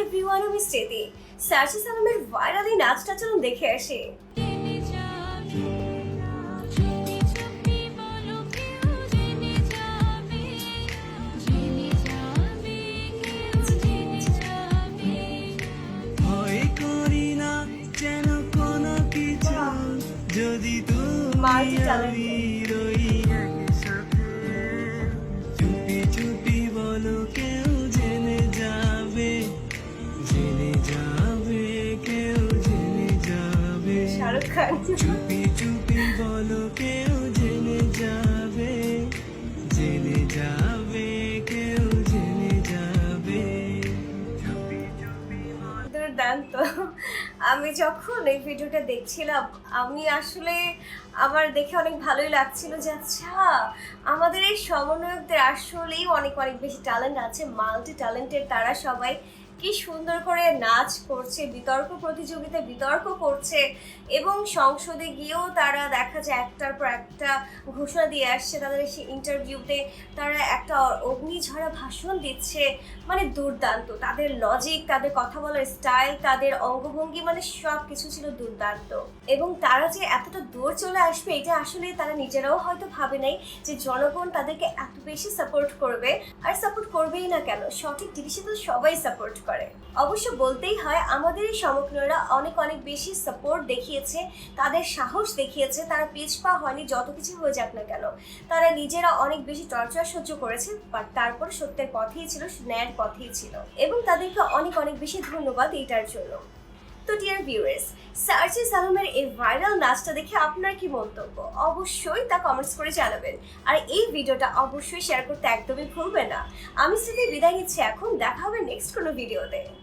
Everyone, আমি স্টেতি। সার্জিস আলমের viral এই নাচটা চলুন দেখে আসি। যদি তুমি আমি রই একসাথে, চুপি চুপি বলো কেউ জেনে যাবে, জেনে যাবে, কেউ জেনে যাবে। শাহরুখ খান। চুপি চুপি বলো কেউ জেনে যাবে, জেনে যাবে, কেউ জেনে যাবে। দুর্দান্ত। আমি যখন এই ভিডিওটা দেখছিলাম, আমি আসলে আমার দেখে অনেক ভালোই লাগছিল যে আচ্ছা, আমাদের এই সমন্বয়কদের আসলেই অনেক অনেক বেশি ট্যালেন্ট আছে, মাল্টি ট্যালেন্টেড। তারা সবাই কি সুন্দর করে নাচ করছে, বিতর্ক প্রতিযোগিতায় বিতর্ক করছে, এবং সংসদে গিয়েও তারা দেখা যায় একটার পর একটা ঘোষণা দিয়ে আসছে। তাদের সেই ইন্টারভিউতে তারা একটা অগ্নিঝরা ভাষণ দিচ্ছে, মানে দুর্দান্ত। তাদের লজিক, তাদের কথা বলার স্টাইল, তাদের অঙ্গভঙ্গি, মানে সব কিছু ছিল দুর্দান্ত। এবং তারা যে এতটা দূর চলে আসবে, এটা আসলে তারা নিজেরাও হয়তো ভাবে নাই যে জনগণ তাদেরকে এত বেশি সাপোর্ট করবে। আর সাপোর্ট করবেই না কেন, সঠিক জিনিসে তো সবাই সাপোর্ট করে। অবশ্য বলতেই হয়, আমাদের এই সমগ্ররা অনেক অনেক বেশি সাপোর্ট দেখিয়েছে, তাদের সাহস দেখিয়েছে। তারা পিছপা হয়নি, যত কিছু হয়ে যাক না কেন। তারা নিজেরা অনেক বেশি টর্চার সহ্য করেছে, বাট তারপর সত্যের পথেই ছিল, ন্যায়ের পথেই ছিল। এবং তাদেরকে অনেক অনেক বেশি ধন্যবাদ এটার জন্য। তো ডিয়ার ভিউয়ার্স, সার্জিস আলমের এই ভাইরাল নাচটা দেখে আপনার কি মন্তব্য, অবশ্যই তা কমেন্টস করে জানাবেন। আর এই ভিডিওটা অবশ্যই শেয়ার করতে একদমই ভুলবেন না। আমি স্মৃতি বিদায় নিচ্ছি এখন, দেখা হবে নেক্সট কোনো ভিডিওতে।